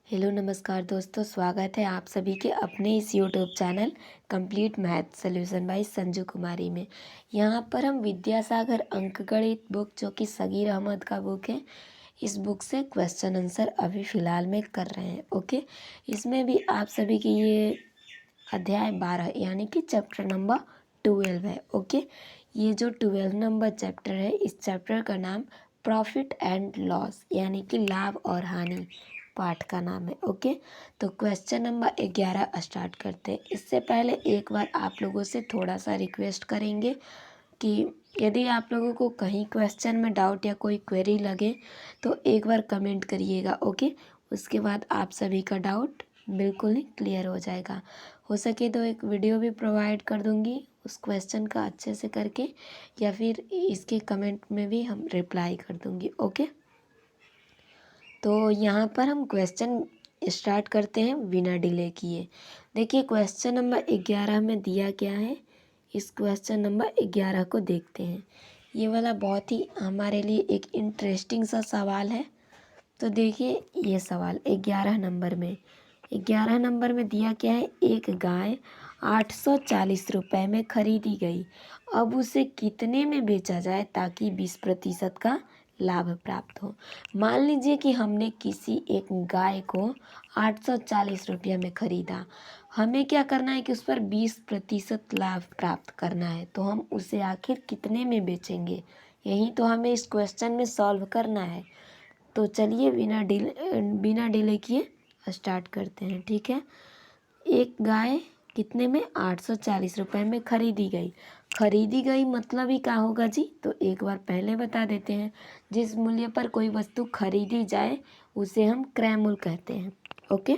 Hello नमस्कार दोस्तों, स्वागत है आप सभी के अपने इस YouTube channel complete math solution by Sanju Kumari में। यहाँ पर हम विद्यासागर अंकगणित बुक जो कि सगीर अहमद का बुक है, इस बुक से क्वेश्चन आंसर अभी फ़िलहाल में कर रहे हैं। ओके, इसमें भी आप सभी की ये अध्याय 12 यानी कि चैप्टर नंबर 12 है। ओके, ये जो 12 नंबर चैप्टर है, इस चैप्टर का नाम प्रॉफिट एंड लॉस यानी कि लाभ और हानि पाठ का नाम है। ओके, तो क्वेश्चन नंबर 11 स्टार्ट करते हैं। इससे पहले एक बार आप लोगों से थोड़ा सा रिक्वेस्ट करेंगे कि यदि आप लोगों को कहीं क्वेश्चन में डाउट या कोई क्वेरी लगे तो एक बार कमेंट करिएगा। ओके, उसके बाद आप सभी का डाउट बिल्कुल ही क्लियर हो जाएगा। हो सके तो एक वीडियो भी प्रोवाइड कर दूंगी उस क्वेश्चन का अच्छे से करके, या फिर इसके कमेंट में भी हम रिप्लाई कर दूंगी। ओके, तो यहाँ पर हम क्वेश्चन स्टार्ट करते हैं बिना डिले किए। देखिए क्वेश्चन नंबर 11 में दिया क्या है, इस क्वेश्चन नंबर 11 को देखते हैं। ये वाला बहुत ही हमारे लिए एक इंटरेस्टिंग सा सवाल है। तो देखिए ये सवाल 11 नंबर में दिया क्या है, एक गाय 840 रुपये में खरीदी गई। अब उसे कितने में बेचा जाए ताकि 20% का लाभ प्राप्त हो। मान लीजिए कि हमने किसी एक गाय को 840 रुपये में खरीदा। हमें क्या करना है कि उस पर 20% लाभ प्राप्त करना है। तो हम उसे आखिर कितने में बेचेंगे, यही तो हमें इस क्वेश्चन में सॉल्व करना है। तो चलिए बिना डिले किए स्टार्ट करते हैं। ठीक है, एक गाय कितने में 840 रुपये में खरीदी गई मतलब ही क्या होगा जी, तो एक बार पहले बता देते हैं। जिस मूल्य पर कोई वस्तु खरीदी जाए उसे हम क्रय मूल्य कहते हैं। ओके,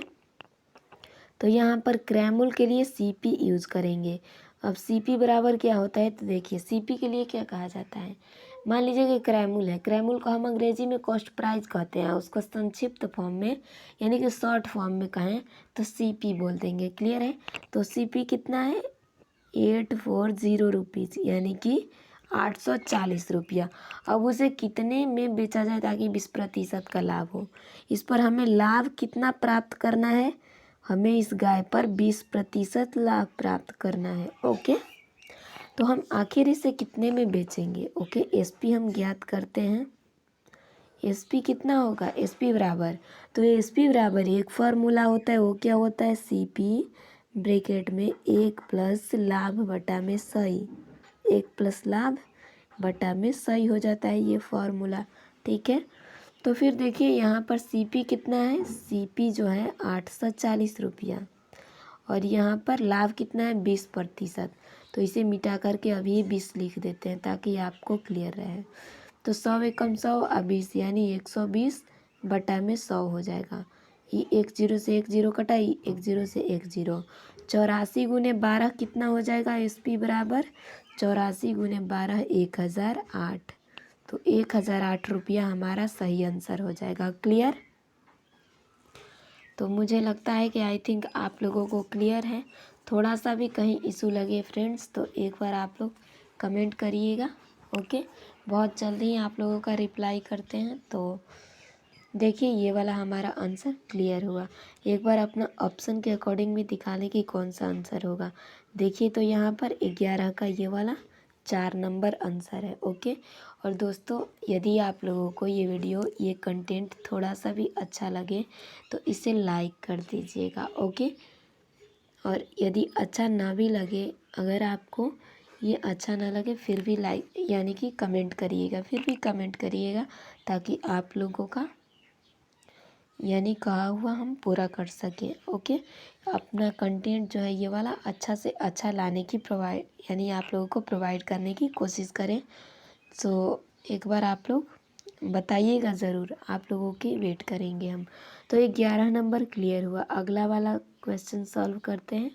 तो यहाँ पर क्रय मूल्य के लिए सीपी यूज करेंगे। अब सीपी बराबर क्या होता है, तो देखिए सीपी के लिए क्या कहा जाता है। मान लीजिए कि क्रय मूल्य है, क्रय मूल्य को हम अंग्रेजी में कॉस्ट प्राइस कहते हैं। उसको संक्षिप्त फॉर्म में यानी कि शॉर्ट फॉर्म में कहें तो सीपी बोल देंगे। क्लियर है, तो सीपी कितना है 840 रुपीज़ यानी कि 840 रुपया। अब उसे कितने में बेचा जाए ताकि 20% का लाभ हो। इस पर हमें लाभ कितना प्राप्त करना है, हमें इस गाय पर 20% लाभ प्राप्त करना है। ओके, तो हम आखिर इसे कितने में बेचेंगे। ओके, एसपी हम ज्ञात करते हैं। एसपी कितना होगा, एसपी बराबर, तो एसपी बराबर एक फार्मूला होता है, वो क्या होता है, सीपी ब्रैकेट में 1 प्लस लाभ बटा में सही, 1 प्लस लाभ बटा में सही हो जाता है ये फार्मूला। ठीक है, तो फिर देखिए यहाँ पर सीपी कितना है, सीपी जो है 840 रुपया, और यहाँ पर लाभ कितना है 20%। तो इसे मिटा करके अभी 20 लिख देते हैं ताकि आपको क्लियर रहे। तो 100 एकम 100 और 20 यानी 120 बटा में 100 हो जाएगा। ये 1 0 से 1 0 कटाई, 1 0 से 1 0, 84 गुने 12 कितना हो जाएगा, एसपी बराबर 84 गुने 12 1008। तो 1008 रुपया हमारा सही आंसर हो जाएगा। क्लियर, तो मुझे लगता है कि आई थिंक आप लोगों को क्लियर है। थोड़ा सा भी कहीं इशू लगे फ्रेंड्स तो एक बार आप लोग कमेंट करिएगा। ओके, बहुत जल्दी ही आप लोगों का रिप्लाई करते हैं। तो देखिए ये वाला हमारा आंसर क्लियर हुआ। एक बार अपना ऑप्शन के अकॉर्डिंग भी दिखा लें कि कौन सा आंसर होगा। देखिए तो यहाँ पर 11 का ये वाला 4 नंबर आंसर है। ओके, और दोस्तों यदि आप लोगों को ये वीडियो ये कंटेंट थोड़ा सा भी अच्छा लगे तो इसे लाइक कर दीजिएगा। ओके, और यदि अच्छा ना भी लगे, अगर आपको ये अच्छा ना लगे फिर भी लाइक यानी कि कमेंट करिएगा, फिर भी कमेंट करिएगा ताकि आप लोगों का यानी कहा हुआ हम पूरा कर सकें। ओके, अपना कंटेंट जो है ये वाला अच्छा से अच्छा लाने की यानी आप लोगों को प्रोवाइड करने की कोशिश करें। सो एक बार आप लोग बताइएगा ज़रूर, आप लोगों की वेट करेंगे हम। तो ये 11 नंबर क्लियर हुआ। अगला वाला क्वेश्चन सॉल्व करते हैं।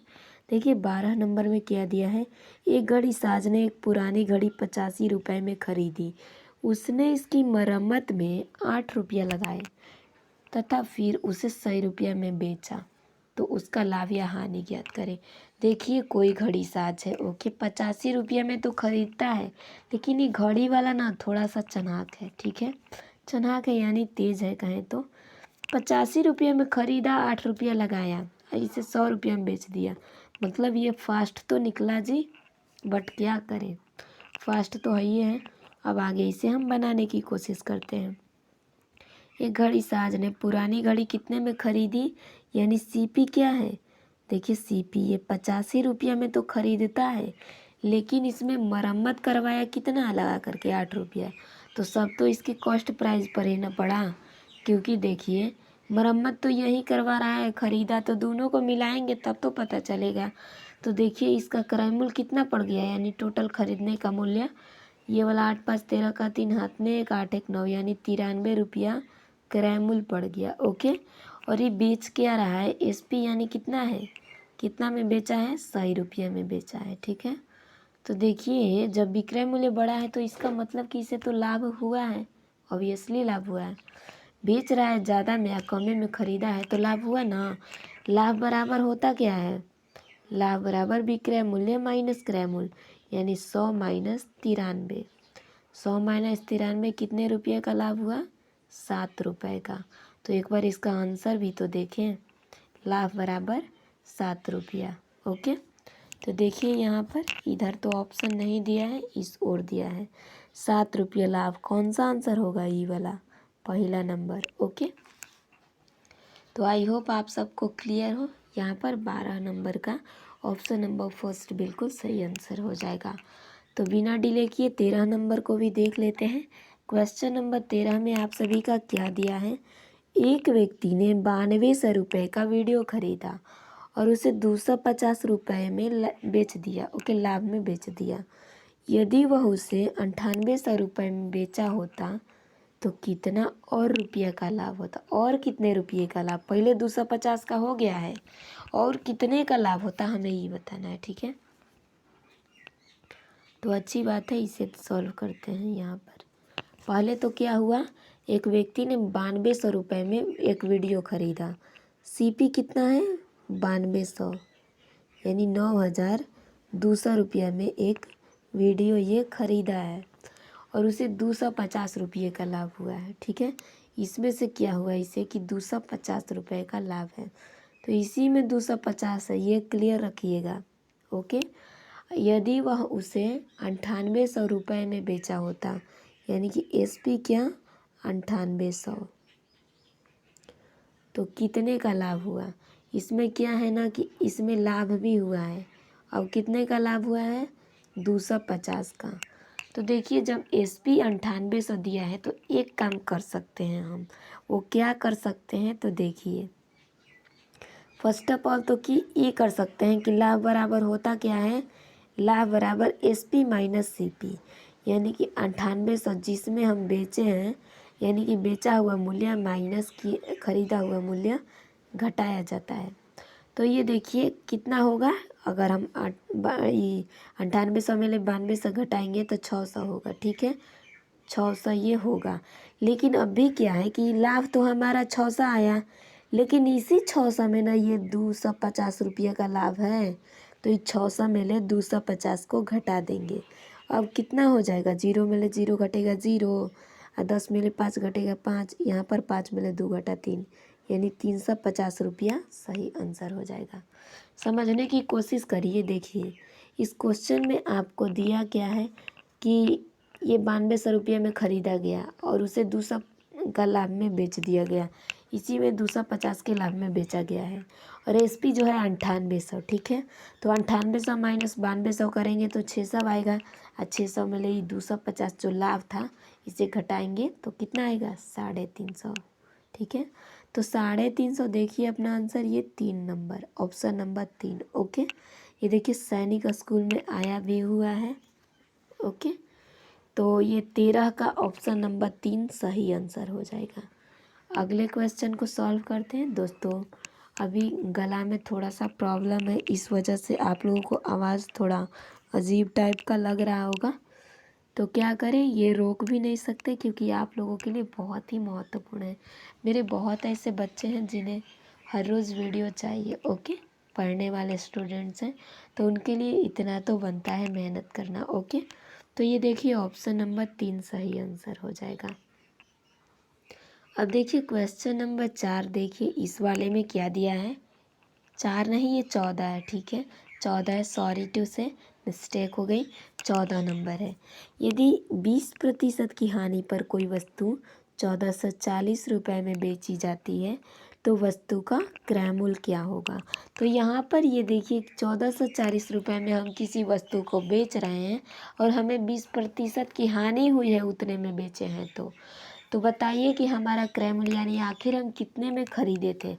देखिए 12 नंबर में क्या दिया है, एक घड़ी साज ने एक पुरानी घड़ी 85 रुपये में खरीदी। उसने इसकी मरम्मत में 8 रुपया लगाए तथा फिर उसे 100 रुपया में बेचा, तो उसका लाभ या हानि ज्ञात करें। देखिए कोई घड़ी साज है, ओके 85 रुपया में तो खरीदता है, लेकिन ये घड़ी वाला ना थोड़ा सा चनाक है। ठीक है, चनाक है यानी तेज है कहें तो ₹85 में ख़रीदा, 8 रुपया लगाया, इसे 100 रुपया में बेच दिया। मतलब ये फास्ट तो निकला जी, बट क्या करें, फास्ट तो है ही है। अब आगे इसे हम बनाने की कोशिश करते हैं। एक घड़ी साज ने पुरानी घड़ी कितने में ख़रीदी, यानी सीपी क्या है, देखिए सीपी ये 85 रुपया में तो ख़रीदता है, लेकिन इसमें मरम्मत करवाया कितना लगा करके 8 रुपया। तो सब तो इसके कॉस्ट प्राइस पर ही ना पड़ा, क्योंकि देखिए मरम्मत तो यही करवा रहा है, ख़रीदा तो दोनों को मिलाएंगे तब तो पता चलेगा। तो देखिए इसका क्रय मूल्य कितना पड़ गया, यानी टोटल खरीदने का मूल्य, ये वाला 8 5 13 का 3 हाथ में 1 8 1 9 यानी 93 रुपया क्रय मूल्य पड़ गया। ओके, और ये बेच क्या रहा है, एसपी यानी कितना है, कितना में बेचा है, 100 रुपये में बेचा है। ठीक है, तो देखिए जब विक्रय मूल्य बड़ा है तो इसका मतलब कि इसे तो लाभ हुआ है, ऑब्वियसली लाभ हुआ है। बेच रहा है ज़्यादा में या कमे में ख़रीदा है तो लाभ हुआ ना। लाभ बराबर होता क्या है, लाभ बराबर विक्रय मूल्य माइनस क्रय मूल्य, यानी 100 माइनस 93। 100 माइनस 93 कितने रुपये का लाभ हुआ, 7 रुपये का। तो एक बार इसका आंसर भी तो देखें, लाभ बराबर 7 रुपया। ओके, तो देखिए यहाँ पर इधर तो ऑप्शन नहीं दिया है, इस ओर दिया है 7 रुपये लाभ। कौन सा आंसर होगा, ये वाला पहला नंबर। ओके, तो आई होप आप सबको क्लियर हो। यहाँ पर 12 नंबर का ऑप्शन नंबर फर्स्ट बिल्कुल सही आंसर हो जाएगा। तो बिना डिले किए 13 नंबर को भी देख लेते हैं। क्वेश्चन नंबर 13 में आप सभी का क्या दिया है, एक व्यक्ति ने 9200 रुपये का वीडियो खरीदा और उसे 250 रुपये में बेच दिया। ओके, लाभ में बेच दिया। यदि वह उसे 9800 रुपये में बेचा होता तो कितना और रुपये का लाभ होता, और कितने रुपये का लाभ, पहले 250 का हो गया है, और कितने का लाभ होता हमें ये बताना है। ठीक है, तो अच्छी बात है, इसे सॉल्व करते हैं। यहाँ पर पहले तो क्या हुआ, एक व्यक्ति ने 9200 रुपये में एक वीडियो ख़रीदा, सीपी कितना है 9200, यानी 9200 रुपये में एक वीडियो ये ख़रीदा है और उसे 250 रुपये का लाभ हुआ है। ठीक है, इसमें से क्या हुआ इसे कि 250 रुपये का लाभ है, तो इसी में 250 है, ये क्लियर रखिएगा। ओके, यदि वह उसे 9800 रुपये में बेचा होता, यानी कि एसपी क्या 9800, तो कितने का लाभ हुआ। इसमें क्या है ना कि इसमें लाभ भी हुआ है। अब कितने का लाभ हुआ है, 250 का। तो देखिए जब एसपी 9800 दिया है तो एक काम कर सकते हैं हम, वो क्या कर सकते हैं, तो देखिए फर्स्ट ऑफ ऑल तो कि ये कर सकते हैं कि लाभ बराबर होता क्या है, लाभ बराबर एसपी माइनस सीपी, यानी कि 9800 जिसमें हम बेचे हैं, यानी कि बेचा हुआ मूल्य माइनस की खरीदा हुआ मूल्य घटाया जाता है। तो ये देखिए कितना होगा, अगर हम 9800 में 9200 घटाएंगे तो 600 होगा। ठीक है, 600 ये होगा। लेकिन अभी क्या है कि लाभ तो हमारा 600 आया, लेकिन इसी 600 में ना ये 250 रुपये का लाभ है, तो ये 600 में ले 250 को घटा देंगे। अब कितना हो जाएगा, 0 में ले 0 घटेगा 0, और 10 में ले 5 घटेगा 5, यहाँ पर 5 में ले 2 घटा 3, यानी 350 रुपया सही आंसर हो जाएगा। समझने की कोशिश करिए। देखिए इस क्वेश्चन में आपको दिया क्या है कि ये 9200 रुपये में ख़रीदा गया और उसे 200 का लाभ में बेच दिया गया, इसी में 250 के लाभ में बेचा गया है, और एसपी जो है 9800। ठीक है, तो 9800 माइनस 9200 करेंगे तो 600 आएगा, और 600 में ले 250 जो लाभ था इसे घटाएंगे तो कितना आएगा, 350। ठीक है, तो 350 देखिए अपना आंसर, ये 3 नंबर, ऑप्शन नंबर 3। ओके, ये देखिए सैनिक स्कूल में आया भी हुआ है। ओके, तो ये 13 का ऑप्शन नंबर 3 सही आंसर हो जाएगा। अगले क्वेश्चन को सॉल्व करते हैं। दोस्तों अभी गला में थोड़ा सा प्रॉब्लम है, इस वजह से आप लोगों को आवाज़ थोड़ा अजीब टाइप का लग रहा होगा, तो क्या करें, ये रोक भी नहीं सकते क्योंकि आप लोगों के लिए बहुत ही महत्वपूर्ण है। मेरे बहुत ऐसे बच्चे हैं जिन्हें हर रोज़ वीडियो चाहिए। ओके, पढ़ने वाले स्टूडेंट्स हैं, तो उनके लिए इतना तो बनता है मेहनत करना। ओके, तो ये देखिए ऑप्शन नंबर 3 सही आंसर हो जाएगा। अब देखिए क्वेश्चन नंबर 4 देखिए, इस वाले में क्या दिया है, 4 नहीं ये 14 है, ठीक है 14 है, सॉरी टू से मिस्टेक हो गई, 14 नंबर है। यदि 20% की हानि पर कोई वस्तु 1440 रुपये में बेची जाती है तो वस्तु का क्रय मूल्य क्या होगा। तो यहाँ पर ये देखिए 1440 रुपये में हम किसी वस्तु को बेच रहे हैं और हमें 20% की हानि हुई है उतने में बेचे हैं, तो बताइए कि हमारा क्रय मूल्य यानी आखिर हम कितने में ख़रीदे थे।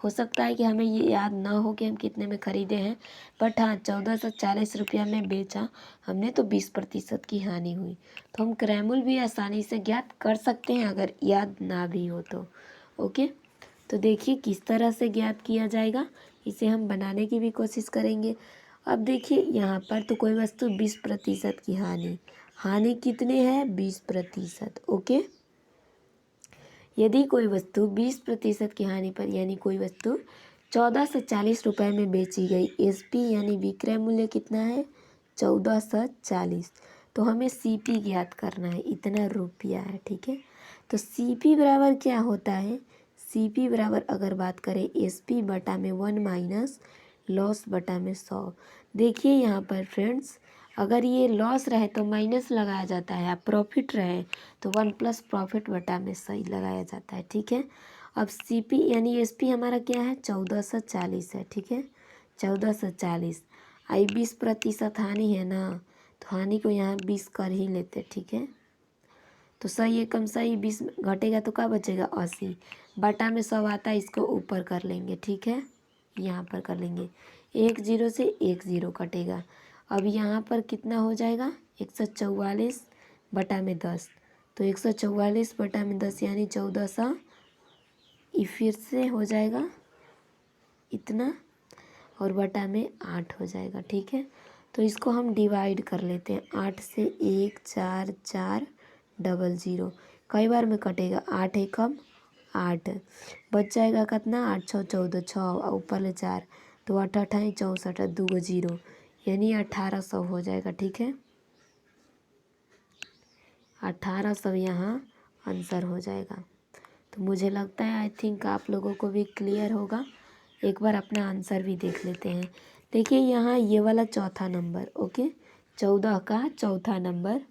हो सकता है कि हमें ये याद ना हो कि हम कितने में ख़रीदे हैं, बट हाँ 1440 रुपया में बेचा हमने तो 20% की हानि हुई, तो हम क्रय मूल्य भी आसानी से ज्ञात कर सकते हैं अगर याद ना भी हो तो। ओके, तो देखिए किस तरह से ज्ञात किया जाएगा, इसे हम बनाने की भी कोशिश करेंगे। अब देखिए यहाँ पर तो कोई वस्तु 20% की हानि कितने है 20%। ओके, यदि कोई वस्तु 20% की हानि पर यानी कोई वस्तु 1440 रुपये में बेची गई, एसपी यानी विक्रय मूल्य कितना है 1440, तो हमें सीपी ज्ञात करना है, इतना रुपया है, ठीक है। तो सीपी बराबर क्या होता है, सीपी बराबर अगर बात करें एसपी बटा में 1 माइनस लॉस बटा में 100। देखिए यहाँ पर फ्रेंड्स, अगर ये लॉस रहे तो माइनस लगाया जाता है, आप प्रॉफिट रहे तो 1 प्लस प्रॉफिट बटा में सही लगाया जाता है, ठीक है। अब सीपी यानी एसपी हमारा क्या है 1440 है, ठीक है 1440। आई 20% हानि है ना, तो हानि को यहाँ 20 कर ही लेते, ठीक है। तो सही है कम सही 20 घटेगा तो क्या बचेगा 80, बटा में 100 आता है, इसको ऊपर कर लेंगे, ठीक है यहाँ पर कर लेंगे, 1 0 से 1 0 कटेगा। अब यहाँ पर कितना हो जाएगा 144 बटा में 10, तो 144 बटा में 10 यानी 1400, फिर से हो जाएगा इतना और बटा में 8 हो जाएगा, ठीक है। तो इसको हम डिवाइड कर लेते हैं, 8 से 1 4 4 00, कई बार में कटेगा, 8 एकम 8, बच जाएगा कितना 8 6 14 6 ऊपर ले 4, तो 8 8 64 2 0 यानी 1800 हो जाएगा, ठीक है 1800 यहाँ आंसर हो जाएगा। तो मुझे लगता है आई थिंक आप लोगों को भी क्लियर होगा, एक बार अपना आंसर भी देख लेते हैं। देखिए यहाँ ये वाला चौथा नंबर, ओके 14 का चौथा नंबर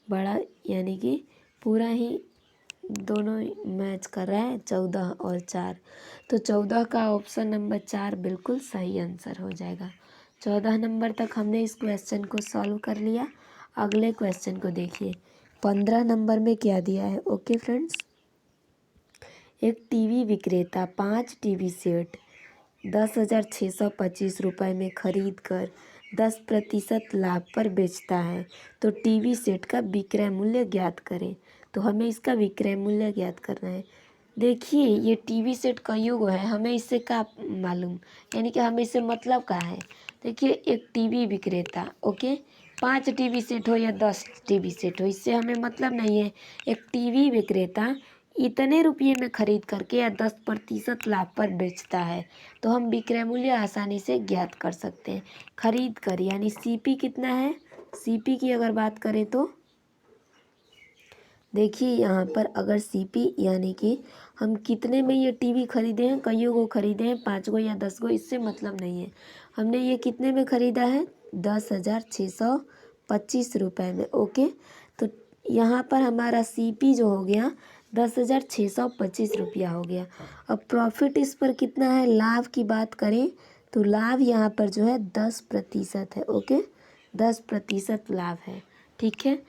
बड़ा यानी कि पूरा ही दोनों मैच कर रहा है 14 और 4, तो 14 का ऑप्शन नंबर 4 बिल्कुल सही आंसर हो जाएगा। 14 नंबर तक हमने इस क्वेश्चन को सॉल्व कर लिया। अगले क्वेश्चन को देखिए, 15 नंबर में क्या दिया है। ओके फ्रेंड्स, एक टीवी विक्रेता 5 टीवी सेट 10,625 रुपये में खरीद कर 10% लाभ पर बेचता है, तो टीवी सेट का विक्रय मूल्य ज्ञात करें। तो हमें इसका विक्रय मूल्य ज्ञात करना है। देखिए ये टीवी सेट का युग है, हमें इससे क्या मालूम, यानी कि हमें इससे मतलब क्या है। देखिए एक टीवी विक्रेता, ओके 5 टीवी सेट हो या 10 टीवी सेट हो, इससे हमें मतलब नहीं है। एक टीवी विक्रेता इतने रुपये में खरीद करके या 10% लाभ पर बेचता है, तो हम विक्रय मूल्य आसानी से ज्ञात कर सकते हैं। खरीद कर यानी सीपी कितना है, सीपी की अगर बात करें तो देखिए यहाँ पर अगर सीपी यानी कि हम कितने में ये टीवी खरीदे हैं, कईयों को खरीदे हैं 5 गो या 10 गो, इससे मतलब नहीं है। हमने ये कितने में ख़रीदा है 10,625 रुपये में। ओके, तो यहाँ पर हमारा सीपी जो हो गया 10,625 रुपया हो गया। अब प्रॉफिट इस पर कितना है, लाभ की बात करें तो लाभ यहाँ पर जो है 10% है। ओके 10% लाभ है, ठीक है।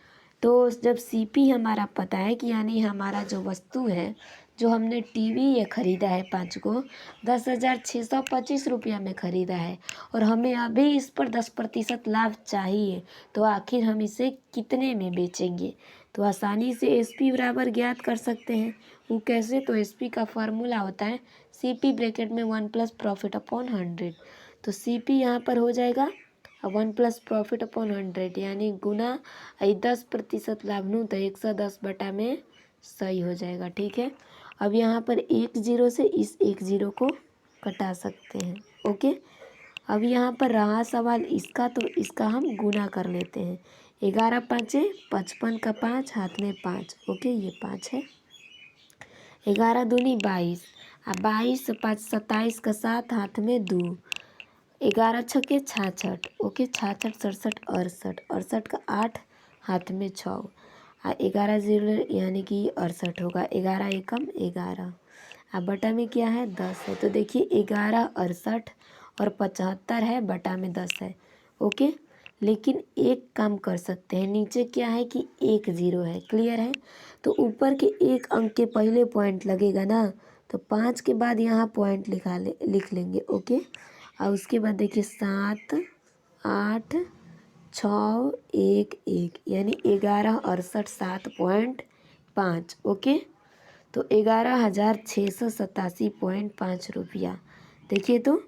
तो जब सीपी हमारा पता है कि यानी हमारा जो वस्तु है, जो हमने टीवी ये ख़रीदा है 5 को 10,625 रुपया में ख़रीदा है और हमें अभी इस पर 10% लाभ चाहिए, तो आखिर हम इसे कितने में बेचेंगे। तो आसानी से एसपी बराबर ज्ञात कर सकते हैं। वो कैसे, तो एसपी का फार्मूला होता है सीपी ब्रैकेट में 1 प्लस प्रॉफिट अपॉन 100। तो सीपी यहाँ पर हो जाएगा 1 प्लस प्रॉफिट अपॉन 100 यानी गुना 10% लाभ नू तो 110 बटा में सही हो जाएगा, ठीक है। अब यहाँ पर 1 0 से इस 1 0 को कटा सकते हैं। ओके, अब यहाँ पर रहा सवाल इसका, तो इसका हम गुना कर लेते हैं। 11 5 55 का 5 हाथ में 5, ओके ये 5 है। 11 दूनी 22, 22 5 27 का 7 हाथ में 2, 11 छके 66, ओके 66 67 68, 68 का 8 हाथ में 6, 11 जीरो यानी कि 68 होगा, 11 एकम 11, अब बटा में क्या है 10 है, तो देखिए 11 68 और 75 है, बटा में 10 है, ओके। लेकिन एक काम कर सकते हैं, नीचे क्या है कि 1 0 है, क्लियर है, तो ऊपर के एक अंक के पहले पॉइंट लगेगा ना, तो 5 के बाद यहाँ पॉइंट लिख लेंगे, ओके। और उसके बाद देखिए 7 8 6 1 1 यानी 11 68 7.5, ओके। तो 11,687.5 रुपया। देखिए तो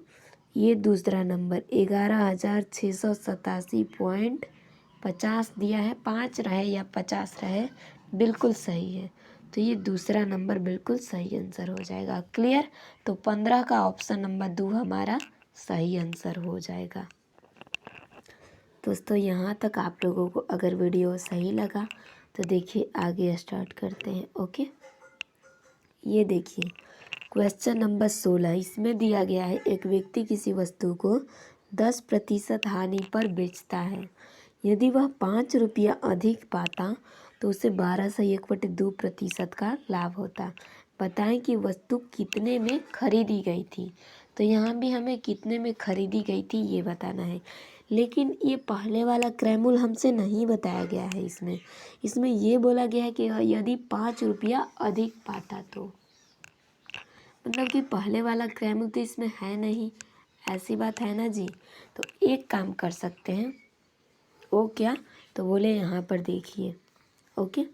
ये दूसरा नंबर 11,687.50 दिया है, 5 रहे या 50 रहे बिल्कुल सही है, तो ये दूसरा नंबर बिल्कुल सही आंसर हो जाएगा, क्लियर। तो 15 का ऑप्शन नंबर 2 हमारा सही आंसर हो जाएगा। दोस्तों यहाँ तक आप लोगों को अगर वीडियो सही लगा तो देखिए आगे स्टार्ट करते हैं, ओके। ये देखिए क्वेश्चन नंबर 16, इसमें दिया गया है एक व्यक्ति किसी वस्तु को 10% हानि पर बेचता है। यदि वह 5 रुपया अधिक पाता तो उसे 12/1/2% का लाभ होता। बताएं कि वस्तु कितने में खरीदी गई थी। तो यहाँ भी हमें कितने में खरीदी गई थी ये बताना है, लेकिन ये पहले वाला क्रैमुल हमसे नहीं बताया गया है। इसमें ये बोला गया है कि यदि 5 रुपया अधिक पाता तो, मतलब कि पहले वाला क्रैमुल तो इसमें है नहीं, ऐसी बात है ना जी। तो एक काम कर सकते हैं, वो क्या, तो बोले यहाँ पर देखिए, ओके,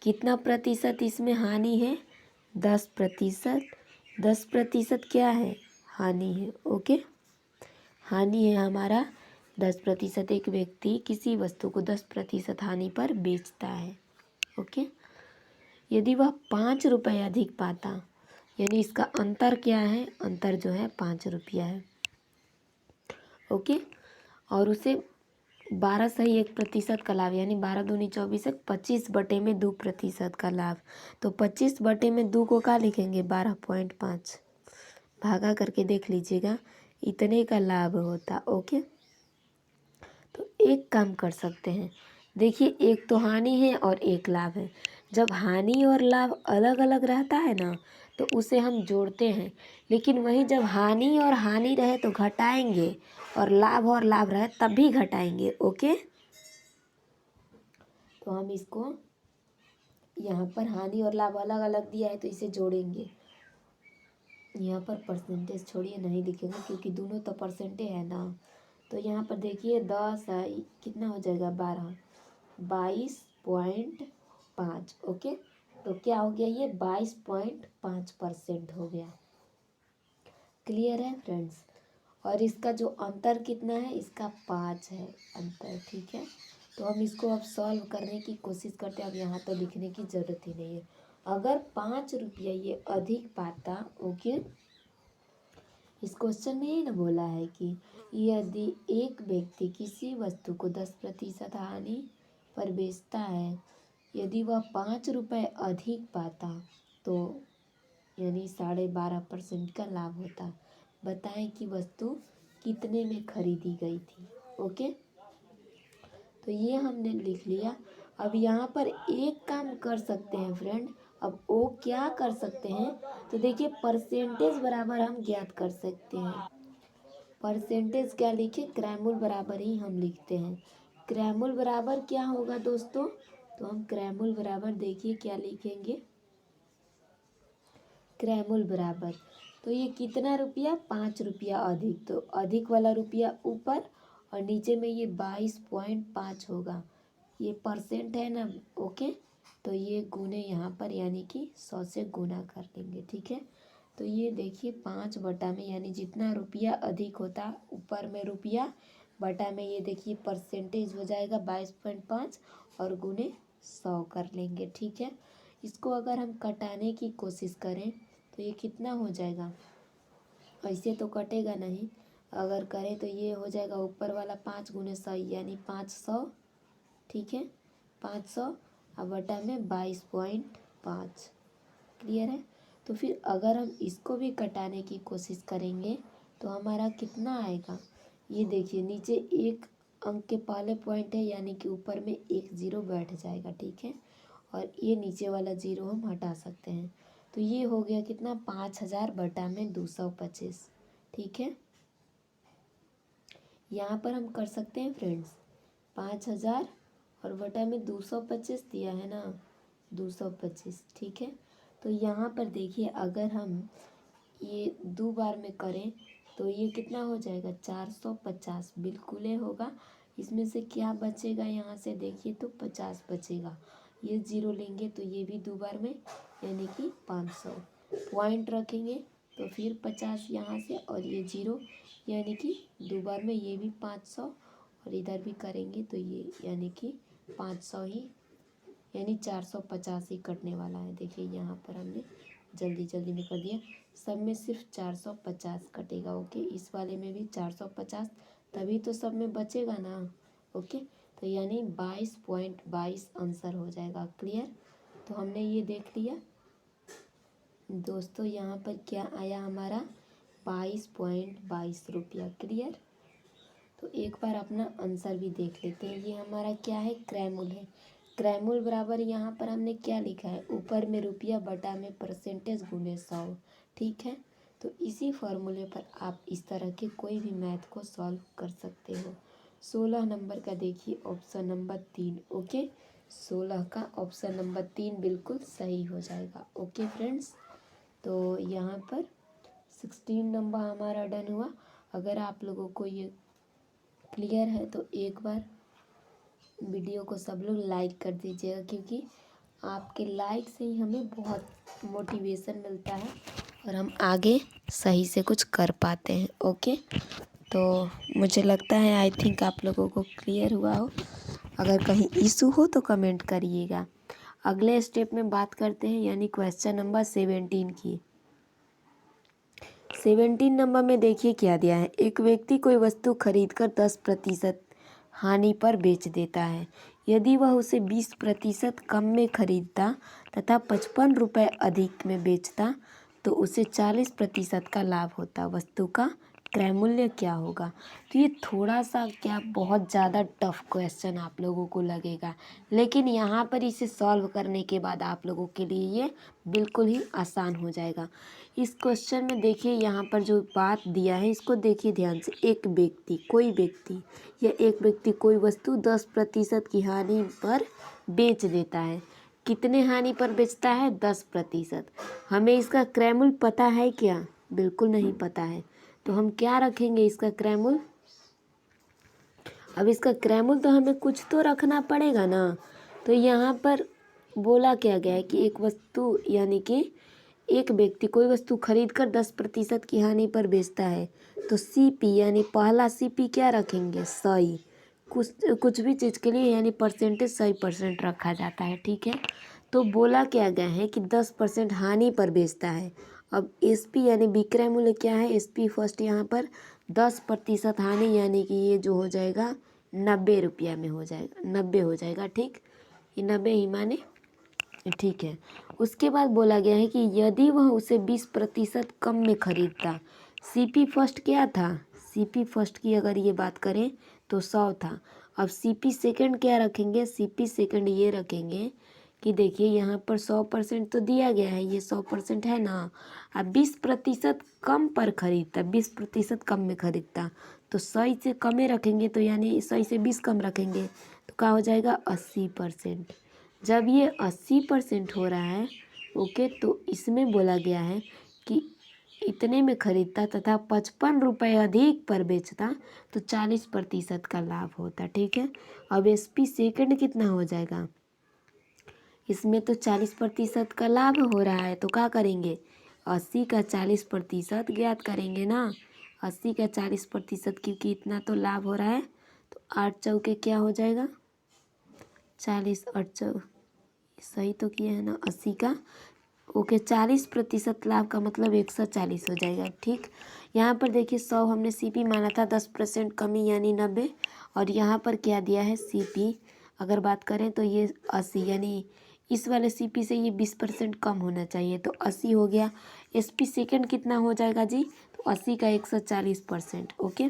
कितना प्रतिशत इसमें हानि है 10%, 10% क्या है हानि है, ओके। हानि है हमारा 10%, एक व्यक्ति किसी वस्तु को 10% हानि पर बेचता है, ओके। यदि वह 5 रुपये अधिक पाता, यानी इसका अंतर क्या है, अंतर जो है 5 रुपया है, ओके। और उसे 12/1% का लाभ, यानी 12 दूनी 24 है, 25/2% का लाभ। तो 25/2 को क्या लिखेंगे 12.5, भागा करके देख लीजिएगा, इतने का लाभ होता, ओके। तो एक काम कर सकते हैं, देखिए एक तो हानि है और एक लाभ है। जब हानि और लाभ अलग अलग रहता है ना तो उसे हम जोड़ते हैं, लेकिन वहीं जब हानि और हानि रहे तो घटाएंगे, और लाभ रहे तब भी घटाएंगे, ओके। तो हम इसको यहाँ पर हानि और लाभ अलग अलग दिया है तो इसे जोड़ेंगे। यहाँ पर परसेंटेज छोड़िए नहीं लिखेंगे क्योंकि दोनों तो परसेंटेज है ना। तो यहाँ पर देखिए 10 है, कितना हो जाएगा 12, 22.5, ओके। तो क्या हो गया ये 22.5% हो गया, क्लियर है फ्रेंड्स। और इसका जो अंतर कितना है, इसका 5 है अंतर, ठीक है। तो हम इसको अब सॉल्व करने की कोशिश करते हैं। अब यहाँ तो लिखने की ज़रूरत ही नहीं है। अगर 5 रुपया ये अधिक पाता, ओके, इस क्वेश्चन में ये ना बोला है कि यदि एक व्यक्ति किसी वस्तु को 10% हानि पर बेचता है, यदि वह 5 रुपये अधिक पाता तो यानी 12.5% का लाभ होता। बताएं कि वस्तु कितने में खरीदी गई थी, ओके। तो ये हमने लिख लिया। अब यहाँ पर एक काम कर सकते हैं फ्रेंड, अब वो क्या कर सकते हैं, तो देखिए परसेंटेज बराबर हम ज्ञात कर सकते हैं। परसेंटेज क्या लिखे, क्रैमुल बराबर ही हम लिखते हैं। क्रैमुल बराबर क्या होगा दोस्तों, तो हम क्रैमुल बराबर देखिए क्या लिखेंगे, क्रैमुल बराबर, तो ये कितना रुपया 5 रुपया अधिक, तो अधिक वाला रुपया ऊपर और नीचे में ये 22.5 होगा, ये परसेंट है ना, ओके। तो ये गुने यहाँ पर यानी कि 100 से गुना कर लेंगे, ठीक है। तो ये देखिए 5 बटा में, यानी जितना रुपया अधिक होता ऊपर में रुपया, बटा में ये देखिए परसेंटेज हो जाएगा 22.5 और गुने 100 कर लेंगे, ठीक है। इसको अगर हम कटाने की कोशिश करें तो ये कितना हो जाएगा, ऐसे तो कटेगा नहीं, अगर करें तो ये हो जाएगा ऊपर वाला 5 गुने 100 यानी 500, ठीक है, 500 अब बटा में 22.5, क्लियर है। तो फिर अगर हम इसको भी कटाने की कोशिश करेंगे तो हमारा कितना आएगा, ये देखिए नीचे एक अंक के पहले पॉइंट है यानी कि ऊपर में एक ज़ीरो बैठ जाएगा, ठीक है। और ये नीचे वाला ज़ीरो हम हटा सकते हैं। तो ये हो गया कितना, 5000 बटा में 225, ठीक है। यहाँ पर हम कर सकते हैं फ्रेंड्स, 5000 और बटा में 225 दिया है ना, 225, ठीक है। तो यहाँ पर देखिए अगर हम ये 2 बार में करें तो ये कितना हो जाएगा, 450 बिल्कुल ही होगा। इसमें से क्या बचेगा, यहाँ से देखिए तो 50 बचेगा। ये ज़ीरो लेंगे तो ये भी 2 बार में यानी कि 500 पॉइंट रखेंगे तो फिर 50 यहाँ से और ये ज़ीरो यानी कि 2 बार में ये भी 500 और इधर भी करेंगे तो ये यानी कि 500 ही यानी 450 ही कटने वाला है। देखिए यहाँ पर हमने जल्दी जल्दी में कर दिया, सब में सिर्फ 450 कटेगा। ओके, इस वाले में भी 450, तभी तो सब में बचेगा ना। ओके, तो यानी 22.22 आंसर हो जाएगा। क्लियर, तो हमने ये देख लिया दोस्तों, यहाँ पर क्या आया हमारा 22.22 रुपया। क्लियर, तो एक बार अपना आंसर भी देख लेते हैं। ये हमारा क्या है, क्रैमुल है। क्रैमुल बराबर यहाँ पर हमने क्या लिखा है, ऊपर में रुपया बटा में परसेंटेज गुने 100, ठीक है। तो इसी फॉर्मूले पर आप इस तरह के कोई भी मैथ को सॉल्व कर सकते हो। 16 नंबर का देखिए ऑप्शन नंबर 3। ओके, 16 का ऑप्शन नंबर 3 बिल्कुल सही हो जाएगा। ओके फ्रेंड्स, तो यहाँ पर 16 नंबर हमारा डन हुआ। अगर आप लोगों को ये क्लियर है तो एक बार वीडियो को सब लोग लाइक कर दीजिएगा, क्योंकि आपके लाइक से ही हमें बहुत मोटिवेशन मिलता है और हम आगे सही से कुछ कर पाते हैं। ओके, तो मुझे लगता है आई थिंक आप लोगों को क्लियर हुआ हो। अगर कहीं इशू हो तो कमेंट करिएगा। अगले स्टेप में बात करते हैं यानी क्वेश्चन नंबर 17 की। 17 नंबर में देखिए क्या दिया है, एक व्यक्ति कोई वस्तु खरीदकर 10% हानि पर बेच देता है। यदि वह उसे 20% कम में खरीदता तथा 55 रुपये अधिक में बेचता तो उसे 40% का लाभ होता। वस्तु का क्रय मूल्य क्या होगा। तो ये थोड़ा सा क्या बहुत ज़्यादा टफ क्वेश्चन आप लोगों को लगेगा, लेकिन यहाँ पर इसे सॉल्व करने के बाद आप लोगों के लिए ये बिल्कुल ही आसान हो जाएगा। इस क्वेश्चन में देखिए यहाँ पर जो बात दिया है इसको देखिए ध्यान से। एक व्यक्ति, कोई व्यक्ति या एक व्यक्ति कोई वस्तु 10% की हानि पर बेच देता है। कितने हानि पर बेचता है, 10%। हमें इसका क्रय मूल्य पता है क्या, बिल्कुल नहीं पता है। तो हम क्या रखेंगे इसका क्रय मूल्य। अब इसका क्रय मूल्य तो हमें कुछ तो रखना पड़ेगा ना। तो यहाँ पर बोला क्या गया है कि एक वस्तु यानी कि एक व्यक्ति कोई वस्तु खरीद कर 10% की हानि पर बेचता है तो CP यानी पहला CP क्या रखेंगे, 100। कुछ भी चीज़ के लिए यानी परसेंटेज 100% रखा जाता है, ठीक है। तो बोला क्या गया है कि 10% हानि पर बेचता है। अब SP यानी विक्रय मूल्य क्या है, SP फर्स्ट यहाँ पर 10% हानि यानी कि ये जो हो जाएगा 90 रुपया में हो जाएगा, 90 हो जाएगा, ठीक। ये 90 ही माने, ठीक है। उसके बाद बोला गया है कि यदि वह उसे 20% कम में खरीदता। CP फर्स्ट क्या था, CP फर्स्ट की अगर ये बात करें तो 100 था। अब CP सेकंड क्या रखेंगे, CP सेकंड ये रखेंगे कि देखिए यहाँ पर 100% तो दिया गया है, ये 100% है ना। अब 20% कम पर खरीदता, 20% कम में खरीदता तो 100 से कम रखेंगे तो यानी 100 से 20 कम रखेंगे तो क्या हो जाएगा 80%। जब ये 80% हो रहा है, ओके, तो इसमें बोला गया है कि इतने में खरीदता तथा 55 रुपये अधिक पर बेचता तो 40% का लाभ होता, ठीक है। अब SP सेकंड कितना हो जाएगा, इसमें तो 40% का लाभ हो रहा है तो क्या करेंगे, 80 का 40% ज्ञात करेंगे ना। 80 का 40% क्योंकि इतना तो लाभ हो रहा है तो 8 चौके क्या हो जाएगा 40, 8 सही तो किए है ना, 80 का ओके 40% लाभ का मतलब 140 हो जाएगा, ठीक। यहाँ पर देखिए 100 हमने CP माना था, 10% कमी यानी 90, और यहाँ पर क्या दिया है CP अगर बात करें तो ये 80 यानी इस वाले सीपी से ये 20% कम होना चाहिए, तो 80 हो गया। एसपी सेकंड कितना हो जाएगा जी, तो 80 का 140%। ओके,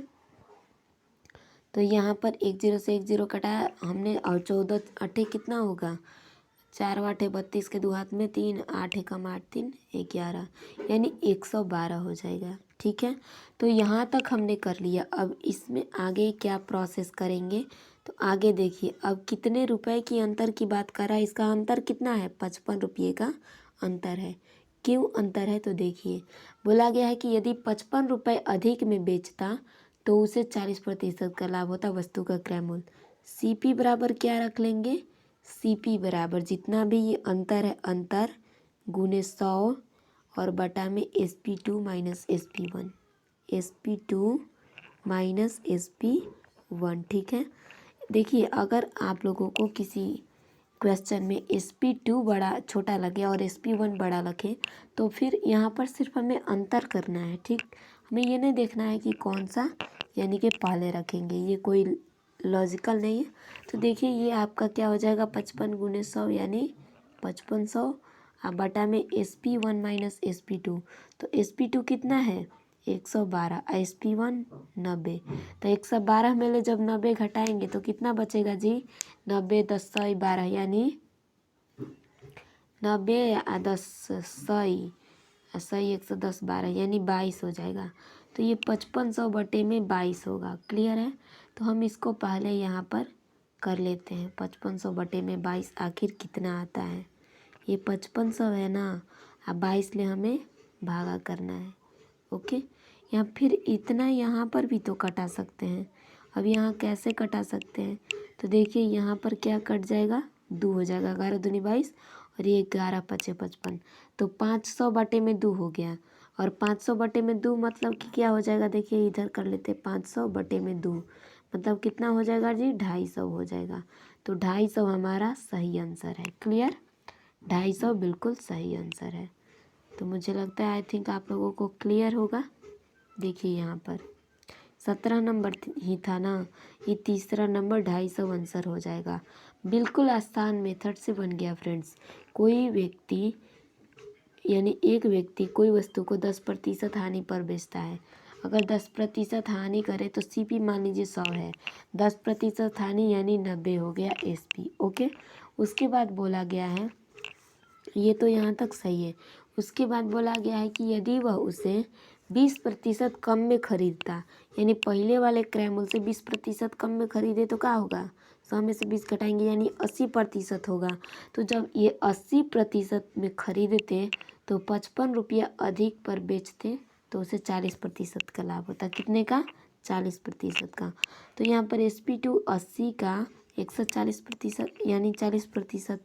तो यहाँ पर 10 से 10 कटाया हमने और 14 अट्ठे कितना होगा, 4 आठे 32 के 2 हाथ में 3, 8 एकम 8 3 11, यानी 112 हो जाएगा। ठीक है, तो यहाँ तक हमने कर लिया। अब इसमें आगे क्या प्रोसेस करेंगे, तो आगे देखिए अब कितने रुपए की अंतर की बात कर रहा है। इसका अंतर कितना है, 55 रुपये का अंतर है। क्यों अंतर है, तो देखिए बोला गया है कि यदि 55 रुपये अधिक में बेचता तो उसे 40% का लाभ होता वस्तु का क्रय मूल्य। सीपी बराबर क्या रख लेंगे, सीपी बराबर जितना भी ये अंतर है, अंतर गुने 100 और बटा में SP2 minus SP1, SP2 minus SP1। ठीक है, देखिए अगर आप लोगों को किसी क्वेश्चन में SP2 बड़ा छोटा लगे और SP1 बड़ा लगे तो फिर यहाँ पर सिर्फ हमें अंतर करना है। ठीक, हमें ये नहीं देखना है कि कौन सा यानी कि पहले रखेंगे, ये कोई लॉजिकल नहीं है। तो देखिए ये आपका क्या हो जाएगा, 55 गुने 100 यानी 5500, अब बटा में SP1 माइनस SP2, तो SP2 कितना है 112, SP1 90, तो 112 में ले जब 90 घटाएंगे तो कितना बचेगा जी, 90 10 100 12, यानी 90 10 100 100 110 12, यानी 22 हो जाएगा। तो ये 5500 बटे में 22 होगा। क्लियर है, तो हम इसको पहले यहाँ पर कर लेते हैं। 5500 बटे में 22 आखिर कितना आता है, ये 5500 है ना, अब 22 ले हमें भागा करना है। ओके, या फिर इतना यहाँ पर भी तो कटा सकते हैं। अब यहाँ कैसे कटा सकते हैं, तो देखिए यहाँ पर क्या कट जाएगा, 2 हो जाएगा, 11 दूनी 22 और ये 11 पचे 55, तो 500 बटे में 2 हो गया। और 500 बटे में 2 मतलब कि क्या हो जाएगा, देखिए इधर कर लेते, 500 बटे में 2 मतलब कितना हो जाएगा जी, 250 हो जाएगा। तो 250 हमारा सही आंसर है। क्लियर, 250 बिल्कुल सही आंसर है। तो मुझे लगता है आई थिंक आप लोगों को क्लियर होगा। देखिए यहाँ पर 17 नंबर ही था ना, ये तीसरा नंबर 250 आंसर हो जाएगा। बिल्कुल आसान मेथड से बन गया फ्रेंड्स। कोई व्यक्ति यानी एक व्यक्ति कोई वस्तु को 10% हानि पर बेचता है। अगर 10% हानि करे तो सीपी मान लीजिए 100 है, 10% हानि यानी 90 हो गया एसपी। ओके, उसके बाद बोला गया है, ये तो यहाँ तक सही है। उसके बाद बोला गया है कि यदि वह उसे 20% कम में खरीदता, यानी पहले वाले क्रय मूल्य से 20% कम में खरीदे तो क्या होगा, 100 में से 20 घटाएंगे यानी 80% होगा। तो जब ये 80% में खरीदते तो 55 रुपया अधिक पर बेचते तो उसे 40% का लाभ होता। कितने का, 40% का। तो यहाँ पर SP2 80 का 140%, यानी 40%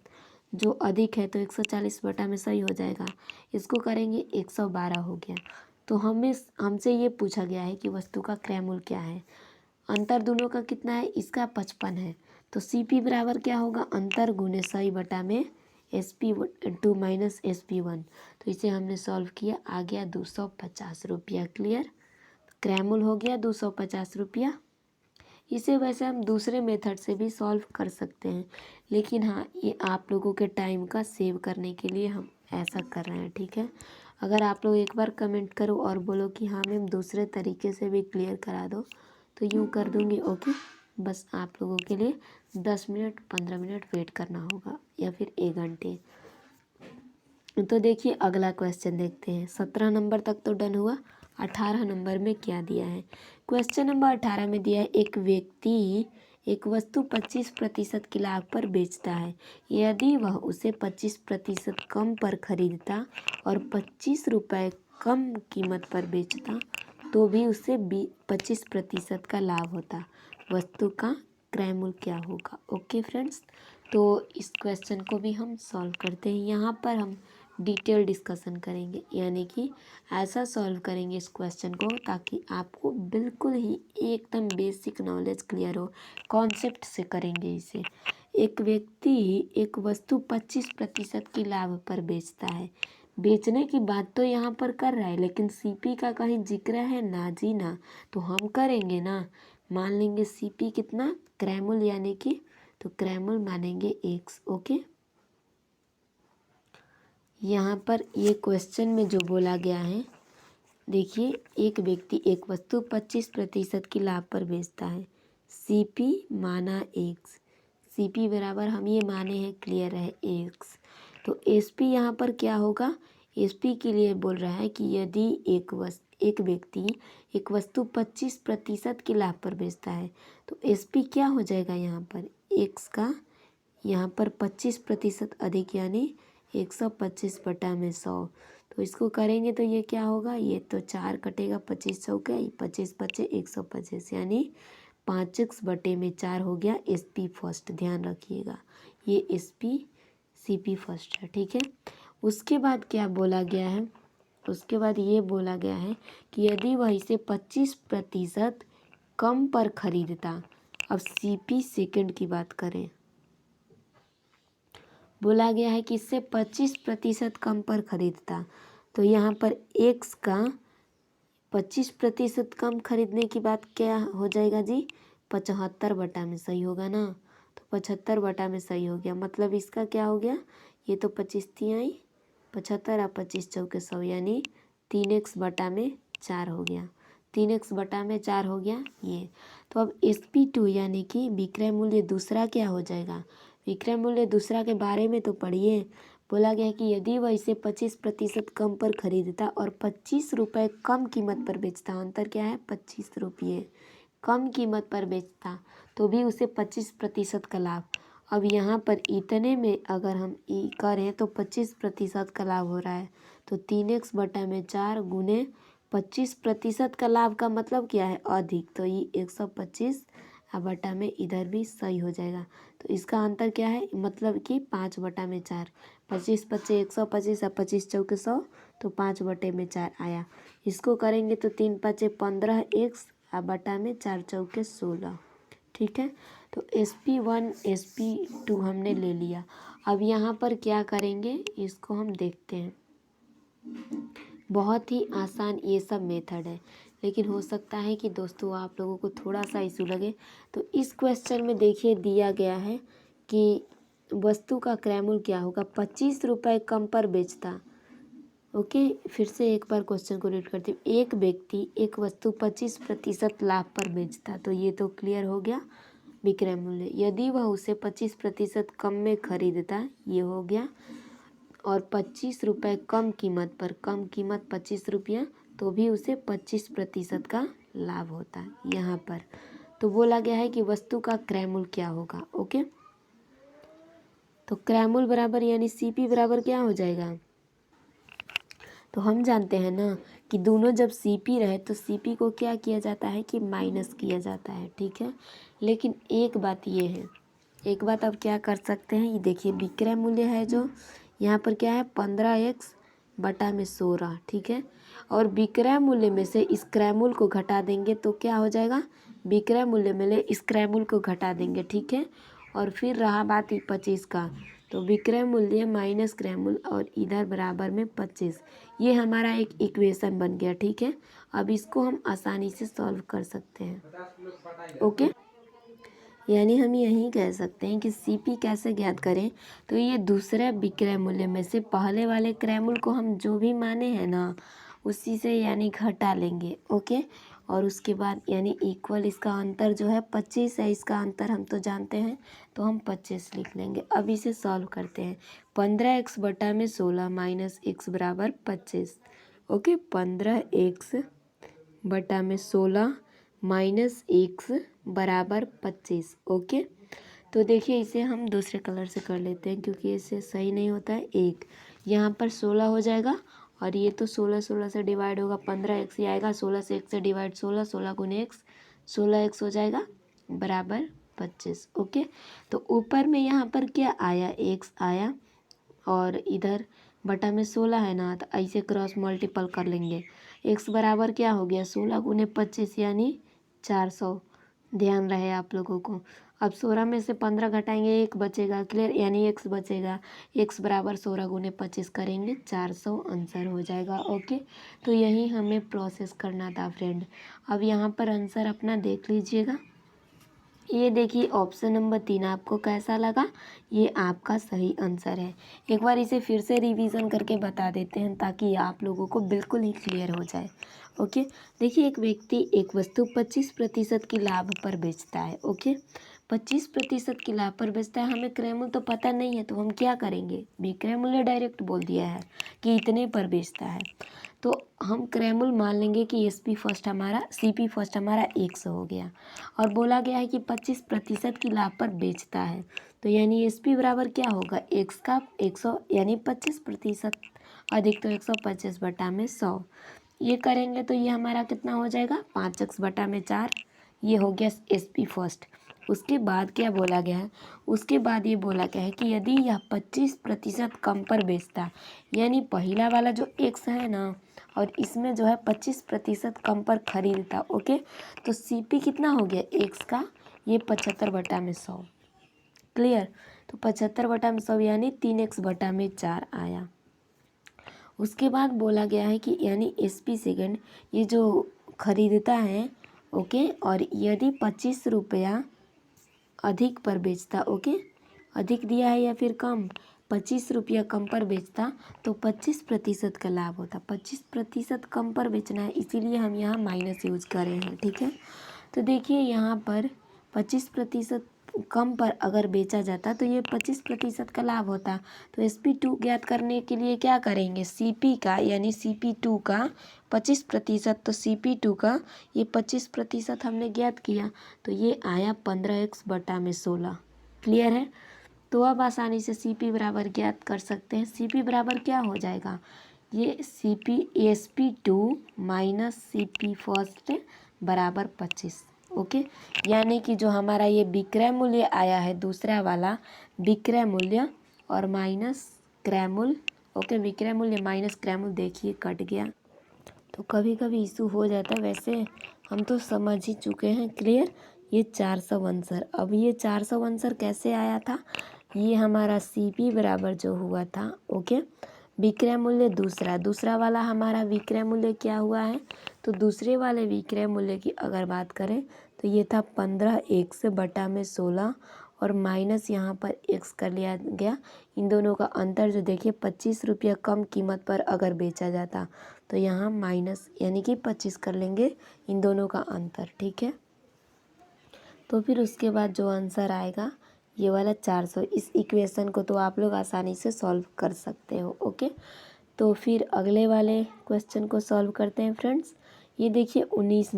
जो अधिक है, तो 140 बटा में सही हो जाएगा। इसको करेंगे 112 हो गया। तो हमसे ये पूछा गया है कि वस्तु का क्रय मूल्य क्या है। अंतर दोनों का कितना है, इसका 55 है, तो CP बराबर क्या होगा, अंतर गुने 100 बटा में SP2 माइनस SP1। तो इसे हमने सॉल्व किया, आ गया 250 रुपया। क्लियर, क्रय मूल्य हो गया 250 रुपया। इसे वैसे हम दूसरे मेथड से भी सॉल्व कर सकते हैं, लेकिन हाँ ये आप लोगों के टाइम का सेव करने के लिए हम ऐसा कर रहे हैं। ठीक है, अगर आप लोग एक बार कमेंट करो और बोलो कि हाँ मैम दूसरे तरीके से भी क्लियर करा दो, तो यूँ कर दूँगी। ओके, बस आप लोगों के लिए 10 मिनट 15 मिनट वेट करना होगा या फिर 1 घंटे। तो देखिए अगला क्वेश्चन देखते हैं। 17 नंबर तक तो डन हुआ, 18 नंबर में क्या दिया है। क्वेश्चन नंबर 18 में दिया है, एक व्यक्ति एक वस्तु 25% की लाभ पर बेचता है। यदि वह उसे 25% कम पर खरीदता और 25 रुपये कम कीमत पर बेचता तो भी उसे 25% का लाभ होता। वस्तु का क्रय मूल्य क्या होगा। ओके फ्रेंड्स, तो इस क्वेश्चन को भी हम सॉल्व करते हैं। यहाँ पर हम डिटेल डिस्कशन करेंगे, यानी कि ऐसा सॉल्व करेंगे इस क्वेश्चन को ताकि आपको बिल्कुल ही एकदम बेसिक नॉलेज क्लियर हो। कॉन्सेप्ट से करेंगे इसे। एक व्यक्ति एक वस्तु 25% की लाभ पर बेचता है। बेचने की बात तो यहाँ पर कर रहा है, लेकिन सीपी का कहीं जिक्र है ना जी ना, तो हम करेंगे ना, मान लेंगे सीपी कितना, क्रय मूल्य, यानी कि तो क्रय मूल्य मानेंगे x। ओके, यहाँ पर ये क्वेश्चन में जो बोला गया है, देखिए, एक व्यक्ति एक वस्तु 25% की लाभ पर बेचता है। सीपी माना एक्स, सीपी बराबर हम ये माने हैं, क्लियर है, एक्स। तो एसपी यहाँ पर क्या होगा, एसपी के लिए बोल रहा है कि यदि एक व्यक्ति एक वस्तु 25% की लाभ पर बेचता है, तो एसपी क्या हो जाएगा यहाँ पर, एक्स का यहाँ पर 25% अधिक यानी 125/100। तो इसको करेंगे तो ये क्या होगा, ये तो 4 कटेगा, 25 चौके 25 बचे 125 यानी 5x/4 हो गया एसपी फर्स्ट। ध्यान रखिएगा, ये एसपी सीपी फर्स्ट है, ठीक है। उसके बाद क्या बोला गया है, उसके बाद ये बोला गया है कि यदि वह इसे 25% कम पर खरीदता, अब सीपी सेकंड की बात करें, बोला गया है कि इससे 25% कम पर खरीदता, तो यहाँ पर एक्स का 25% कम खरीदने की बात क्या हो जाएगा जी, 75/में सही होगा ना। तो 75/में सही हो गया, मतलब इसका क्या हो गया, ये तो 25 थी आई 75 और 25 चौके 100 यानी 3x/4 हो गया, 3x/4 हो गया ये। तो अब SP2 यानी कि विक्रय मूल्य दूसरा क्या हो जाएगा, विक्रय मूल्य दूसरा के बारे में तो पढ़िए। बोला गया है कि यदि वह इसे 25% कम पर खरीदता और 25 रुपये कम कीमत पर बेचता, अंतर क्या है, 25 रुपये कम कीमत पर बेचता, तो भी उसे 25% का लाभ। अब यहाँ पर इतने में अगर हम करें तो 25% का लाभ हो रहा है, तो 3x/4 गुने 25% का लाभ का मतलब क्या है, अधिक, तो ये 125 में इधर भी सही हो जाएगा। तो इसका अंतर क्या है, मतलब कि 5/4, 25 25 125 और 25 चौके 100, तो 5/4 आया। इसको करेंगे तो 3 5 15 एक्स बटा में 4 चौके 16, ठीक है। तो SP1 SP2 हमने ले लिया। अब यहाँ पर क्या करेंगे, इसको हम देखते हैं। बहुत ही आसान ये सब मेथड है, लेकिन हो सकता है कि दोस्तों आप लोगों को थोड़ा सा इशू लगे। तो इस क्वेश्चन में देखिए दिया गया है कि वस्तु का क्रय मूल्य क्या होगा, 25 रुपये कम पर बेचता। ओके, फिर से एक बार क्वेश्चन को रीड करती हूँ। एक व्यक्ति एक वस्तु 25% लाभ पर बेचता, तो ये तो क्लियर हो गया विक्रय मूल्य। यदि वह उसे 25% कम में खरीदता, ये हो गया, और 25 रुपये कम कीमत पर, कम कीमत 25 रुपया, तो भी उसे 25% का लाभ होता है यहाँ पर। तो बोला गया है कि वस्तु का क्रय मूल्य क्या होगा। ओके, तो क्रय मूल्य बराबर यानी सीपी बराबर क्या हो जाएगा, तो हम जानते हैं ना कि दोनों जब सीपी रहे तो सीपी को क्या किया जाता है कि माइनस किया जाता है, ठीक है। लेकिन एक बात ये है, एक बात अब क्या कर सकते हैं, ये देखिए विक्रय मूल्य है जो यहाँ पर क्या है 15x/16, ठीक है। और विक्रय मूल्य में से इस क्रय मूल्य को घटा देंगे तो क्या हो जाएगा, विक्रय मूल्य में ले इस क्रय मूल्य को घटा देंगे, ठीक है। और फिर रहा बात 25 का, तो विक्रय मूल्य माइनस क्रय मूल्य और इधर बराबर में 25, ये हमारा एक इक्वेशन बन गया, ठीक है। अब इसको हम आसानी से सॉल्व कर सकते हैं। ओके, यानी हम यही कह सकते हैं कि सीपी कैसे ज्ञात करें, तो ये दूसरे विक्रय मूल्य में से पहले वाले क्रय मूल्य को हम जो भी माने हैं ना उसी से यानी घटा लेंगे। ओके, और उसके बाद यानी इक्वल, इसका अंतर जो है 25 है, इसका अंतर हम तो जानते हैं, तो हम 25 लिख लेंगे। अब इसे सॉल्व करते हैं। 15x/16 माइनस x बराबर 25। ओके, 15x/16 माइनस एक्स बराबर 25। ओके, तो देखिए इसे हम दूसरे कलर से कर लेते हैं क्योंकि इससे सही नहीं होता है। एक यहाँ पर 16 हो जाएगा और ये तो 16 से डिवाइड होगा, 15x ही आएगा, 16 से x से डिवाइड 16, 16 गुने x, 16x हो जाएगा बराबर 25। ओके, तो ऊपर में यहाँ पर क्या आया, x आया, और इधर बटा में 16 है ना, तो ऐसे क्रॉस मल्टीपल कर लेंगे। x बराबर क्या हो गया, 16 गुने 25 यानी 400। ध्यान रहे आप लोगों को। अब 16 में से 15 घटाएंगे, 1 बचेगा, क्लियर, यानी x बचेगा। x बराबर 16 गुने 25 करेंगे, 400 आंसर हो जाएगा। ओके, तो यही हमें प्रोसेस करना था फ्रेंड। अब यहाँ पर आंसर अपना देख लीजिएगा। ये देखिए ऑप्शन नंबर 3 आपको कैसा लगा? ये आपका सही आंसर है। एक बार इसे फिर से रिवीजन करके बता देते हैं ताकि आप लोगों को बिल्कुल ही क्लियर हो जाए। ओके, देखिए एक व्यक्ति एक वस्तु 25% की लाभ पर बेचता है। ओके, 25% की लाभ पर बेचता है। हमें क्रय मूल्य तो पता नहीं है, तो हम क्या करेंगे? विक्रय मूल्य डायरेक्ट बोल दिया है कि इतने पर बेचता है, तो हम क्रय मूल्य मान लेंगे कि सीपी फर्स्ट हमारा 100 हो गया, और बोला गया है कि 25% की लाभ पर बेचता है, तो यानी एसपी बराबर क्या होगा? एक्स का 100 यानी 25% अधिक, तो 125 बटा में 100। ये करेंगे तो ये हमारा कितना हो जाएगा? 5x बटा में 4। ये हो गया एसपी फर्स्ट। उसके बाद क्या बोला गया है? उसके बाद ये बोला गया है कि यदि यह 25% कम पर बेचता, यानी पहला वाला जो एक्स है ना, और इसमें जो है 25% कम पर खरीदता। ओके, तो सीपी कितना हो गया? एक्स का ये 75 बटा में 100। क्लियर? तो 75 बटा में 100 यानी 3x बटा में 4 आया। उसके बाद बोला गया है कि यानी एसपी सेकंड ये जो खरीदता है, ओके, और यदि 25 रुपया अधिक पर बेचता, ओके, अधिक दिया है या फिर कम, 25 रुपया कम पर बेचता, तो 25% का लाभ होता। 25% कम पर बेचना है, इसीलिए हम यहाँ माइनस यूज कर रहे हैं। ठीक है, तो देखिए यहाँ पर 25% कम पर अगर बेचा जाता तो ये 25% का लाभ होता। तो SP2 ज्ञात करने के लिए क्या करेंगे? CP का यानी CP2 का 25%, तो CP2 का ये 25% हमने ज्ञात किया, तो ये आया 15x बटा में 16। क्लियर है? तो अब आसानी से CP बराबर ज्ञात कर सकते हैं। CP बराबर क्या हो जाएगा? ये SP2 माइनस CP फर्स्ट बराबर 25। ओके, यानी कि जो हमारा ये विक्रय मूल्य आया है दूसरा वाला, विक्रय मूल्य और माइनस क्रय मूल्य। ओके, विक्रय मूल्य माइनस क्रय मूल्य, देखिए कट गया, तो कभी कभी इशू हो जाता है, वैसे हम तो समझ ही चुके हैं। क्लियर? ये 400 आंसर। अब ये 400 आंसर कैसे आया था? ये हमारा CP बराबर जो हुआ था, ओके, विक्रय मूल्य दूसरा वाला हमारा विक्रय मूल्य क्या हुआ है? तो दूसरे वाले विक्रय मूल्य की अगर बात करें तो ये था 15x बटा में 16, और माइनस यहाँ पर x कर लिया गया। इन दोनों का अंतर जो देखिए 25 रुपया कम कीमत पर अगर बेचा जाता, तो यहाँ माइनस यानी कि 25 कर लेंगे इन दोनों का अंतर। ठीक है, तो फिर उसके बाद जो आंसर आएगा ये वाला 400। इस इक्वेशन को तो आप लोग आसानी से सॉल्व कर सकते हो। ओके, तो फिर अगले वाले क्वेश्चन को सॉल्व करते हैं फ्रेंड्स। ये देखिए 19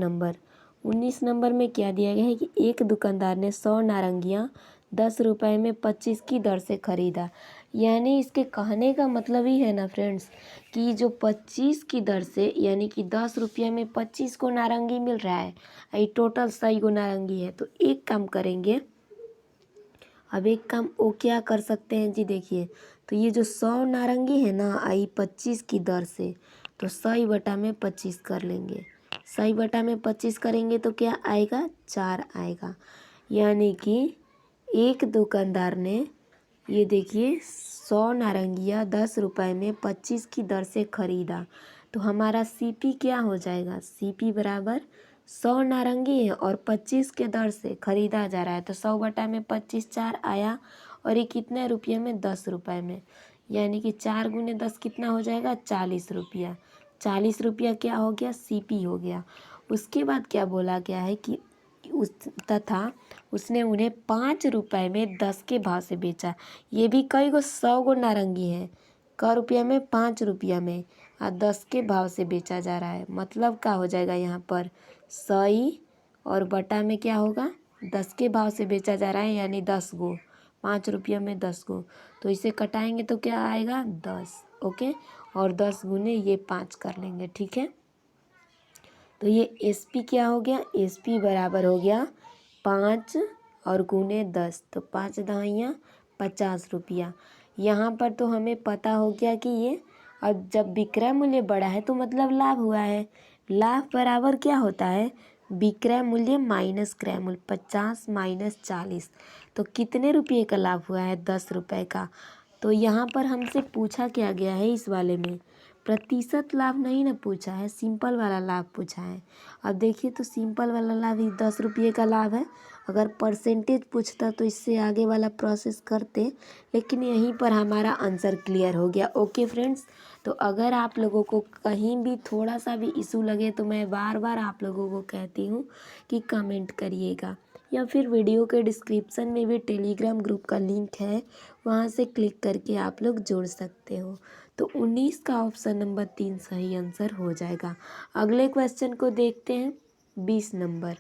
नंबर में क्या दिया गया है कि एक दुकानदार ने 100 नारंगियाँ 10 रुपये में 25 की दर से खरीदा। यानी इसके कहने का मतलब ही है ना फ्रेंड्स कि जो 25 की दर से यानी कि 10 रुपये में 25 को नारंगी मिल रहा है, ये टोटल 100 को नारंगी है। तो एक काम करेंगे, अब एक काम वो क्या कर सकते हैं जी, देखिए, तो ये जो 100 नारंगी है ना आई 25 की दर से, तो 100 बटा में 25 कर लेंगे। 100 बटा में 25 करेंगे तो क्या आएगा? 4 आएगा। यानी कि एक दुकानदार ने ये देखिए 100 नारंगियाँ 10 रुपये में 25 की दर से खरीदा, तो हमारा CP क्या हो जाएगा? CP बराबर 100 नारंगी है और 25 के दर से खरीदा जा रहा है, तो 100 बटा में 25 4 आया, और ये कितने रुपये में? 10 रुपये में, यानी कि 4 गुने 10 कितना हो जाएगा? 40 रुपया। 40 रुपया क्या हो गया? CP हो गया। उसके बाद क्या बोला गया है कि तथा उसने उन्हें 5 रुपये में 10 के भाव से बेचा। ये भी कई गो 100 गो नारंगी है, क रुपया में? 5 रुपया में, और 10 के भाव से बेचा जा रहा है। मतलब क्या हो जाएगा यहाँ पर? 100 और बटा में क्या होगा? 10 के भाव से बेचा जा रहा है, यानी 10 गो, 5 रुपया में 10 गो, तो इसे कटाएंगे तो क्या आएगा? 10। ओके, और 10 गुने ये 5 कर लेंगे। ठीक है, तो ये SP क्या हो गया? SP बराबर हो गया 5 और गुने 10, तो 5 दहाइयाँ 50 रुपया। यहाँ पर तो हमें पता हो गया कि ये, अब जब विक्रय मूल्य बड़ा है तो मतलब लाभ हुआ है। लाभ बराबर क्या होता है? विक्रय मूल्य माइनस क्रय मूल्य। 50 माइनस 40, तो कितने रुपये का लाभ हुआ है? 10 रुपये का। तो यहाँ पर हमसे पूछा क्या गया है इस वाले में? प्रतिशत लाभ नहीं ना पूछा है, सिंपल वाला लाभ पूछा है। अब देखिए तो सिंपल वाला लाभ ही 10 रुपये का लाभ है। अगर परसेंटेज पूछता तो इससे आगे वाला प्रोसेस करते, लेकिन यहीं पर हमारा आंसर क्लियर हो गया। ओके फ्रेंड्स, तो अगर आप लोगों को कहीं भी थोड़ा सा भी इशू लगे तो मैं बार बार आप लोगों को कहती हूँ कि कमेंट करिएगा, या फिर वीडियो के डिस्क्रिप्शन में भी टेलीग्राम ग्रुप का लिंक है, वहाँ से क्लिक करके आप लोग जोड़ सकते हो। तो 19 का ऑप्शन नंबर 3 सही आंसर हो जाएगा। अगले क्वेश्चन को देखते हैं। 20 नंबर।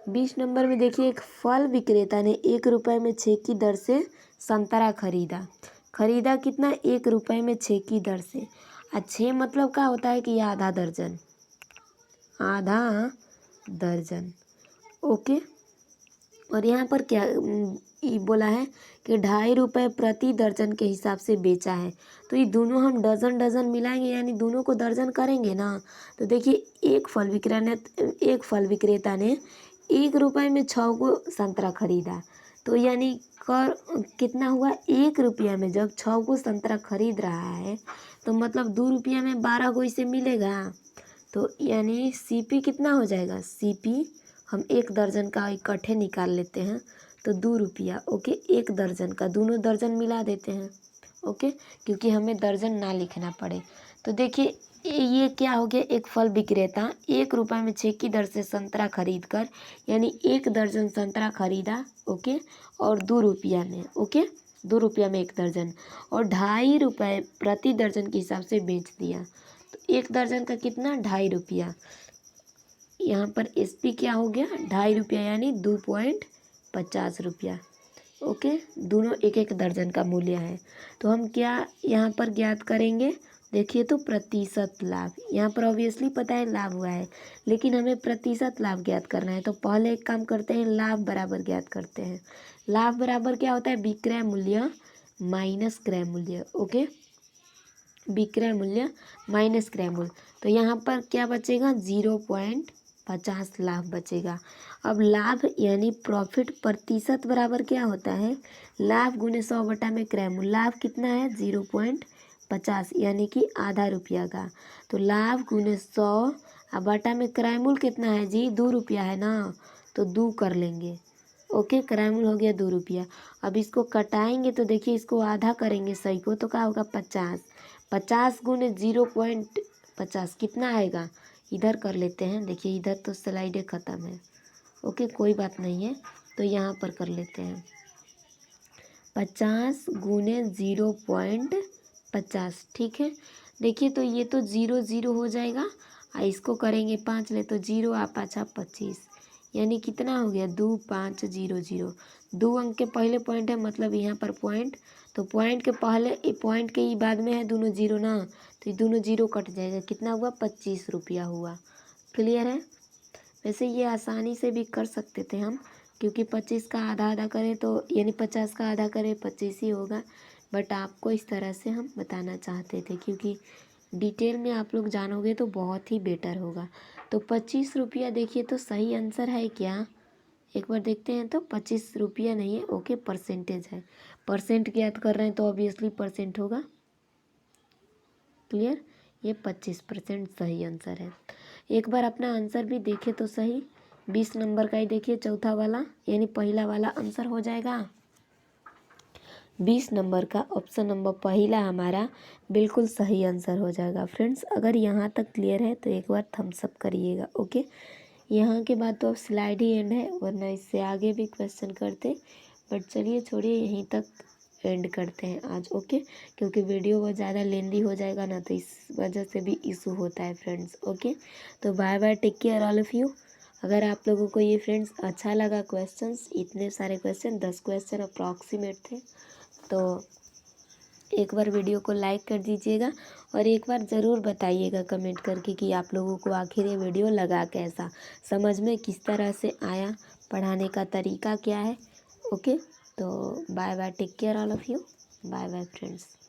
20 नंबर में देखिए, एक फल विक्रेता ने 1 रुपये में 6 की दर से संतरा खरीदा कितना, 1 रुपये में 6 की दर से। 6 मतलब क्या होता है कि आधा दर्जन, ओके। और यहाँ पर क्या ये बोला है कि 2.5 रुपये प्रति दर्जन के हिसाब से बेचा है। तो ये दोनों हम डजन मिलाएंगे, यानी दोनों को दर्जन करेंगे ना। तो देखिए, एक फल विक्रेता ने 1 रुपये में 6 को संतरा खरीदा, तो यानी कर कितना हुआ, 1 रुपया में जब 6 को संतरा खरीद रहा है तो मतलब 2 रुपया में 12 को इसे मिलेगा। तो यानी सीपी कितना हो जाएगा, सीपी हम 1 दर्जन का इकट्ठे निकाल लेते हैं तो 2 रुपया। ओके, 1 दर्जन का, दोनों दर्जन मिला देते हैं। ओके, क्योंकि हमें दर्जन ना लिखना पड़े। तो देखिए ये क्या हो गया, एक फल विक्रेता 1 रुपये में 6 की दर से संतरा खरीद कर, यानी 1 दर्जन संतरा खरीदा, ओके, और 2 रुपया में, ओके, 2 रुपया में 1 दर्जन, और 2.5 रुपये प्रति दर्जन के हिसाब से बेच दिया। तो 1 दर्जन का कितना, 2.5 रुपया। यहाँ पर एसपी क्या हो गया, 2.5 रुपया, यानी 2.50 रुपया। ओके, दोनों 1 दर्जन का मूल्य है। तो हम क्या यहाँ पर ज्ञात करेंगे, देखिए तो प्रतिशत लाभ। यहाँ पर ऑब्वियसली पता है लाभ हुआ है, लेकिन हमें प्रतिशत लाभ ज्ञात करना है। तो पहले एक काम करते हैं, लाभ बराबर ज्ञात करते हैं। लाभ बराबर क्या होता है, विक्रय मूल्य माइनस क्रय मूल्य। ओके, विक्रय मूल्य माइनस क्रय मूल्य। तो यहाँ पर क्या बचेगा, 0.50 लाभ बचेगा। अब लाभ यानी प्रॉफिट प्रतिशत बराबर क्या होता है, लाभ गुने 100 बटा में क्रय मूल्य। लाभ कितना है, 0.50, यानी कि आधा रुपया का। तो लाभ गुने 100 बटा में क्रय मूल्य कितना है जी, 2 रुपया है ना, तो 2 कर लेंगे। ओके, क्रय मूल्य हो गया 2 रुपया। अब इसको कटाएंगे तो देखिए, इसको आधा करेंगे सही को, तो क्या होगा, 50। 50 गुने 0.50 कितना आएगा, इधर कर लेते हैं। देखिए इधर तो स्लाइडें ख़त्म है। ओके, कोई बात नहीं है, तो यहाँ पर कर लेते हैं। 50 गुने 0.50, ठीक है। देखिए तो ये तो 0 0 हो जाएगा, इसको करेंगे 5 ले तो 0 आ 5 25, यानी कितना हो गया, 2 5 0 0। 2 अंक के पहले पॉइंट है, मतलब यहाँ पर पॉइंट, तो पॉइंट के पहले पॉइंट के ही बाद में है दोनों 0 ना, तो ये दोनों 0 कट जाएगा। कितना हुआ, 25 रुपया हुआ। क्लियर है। वैसे ये आसानी से भी कर सकते थे हम, क्योंकि 25 का आधा करें तो यानी 50 का आधा करें 25 ही होगा, बट आपको इस तरह से हम बताना चाहते थे, क्योंकि डिटेल में आप लोग जानोगे तो बहुत ही बेटर होगा। तो 25 रुपया देखिए तो सही आंसर है क्या, एक बार देखते हैं। तो 25 रुपया नहीं है, ओके, परसेंटेज है। परसेंट ज्ञात कर रहे हैं तो ऑब्वियसली परसेंट होगा। क्लियर, ये 25% सही आंसर है। एक बार अपना आंसर भी देखे तो सही। 20 नंबर का ही देखिए, चौथा वाला यानी पहला वाला आंसर हो जाएगा। 20 नंबर का ऑप्शन नंबर पहला हमारा बिल्कुल सही आंसर हो जाएगा। फ्रेंड्स, अगर यहाँ तक क्लियर है तो एक बार थम्स अप करिएगा। ओके, यहाँ के बाद तो अब स्लाइड ही एंड है, वरना इससे आगे भी क्वेश्चन करते, बट चलिए छोड़िए, यहीं तक एंड करते हैं आज। ओके, क्योंकि वीडियो बहुत ज़्यादा लेंदी हो जाएगा ना, तो इस वजह से भी इशू होता है फ्रेंड्स। ओके, तो bye bye, take care all of you. अगर आप लोगों को ये फ्रेंड्स अच्छा लगा क्वेश्चंस, इतने सारे क्वेश्चन, 10 क्वेश्चन अप्रॉक्सीमेट थे, तो एक बार वीडियो को लाइक कर दीजिएगा, और एक बार ज़रूर बताइएगा कमेंट करके कि आप लोगों को आखिर ये वीडियो लगा कैसा, समझ में किस तरह से आया, पढ़ाने का तरीका क्या है। ओके, तो bye bye, take care all of you, bye bye friends.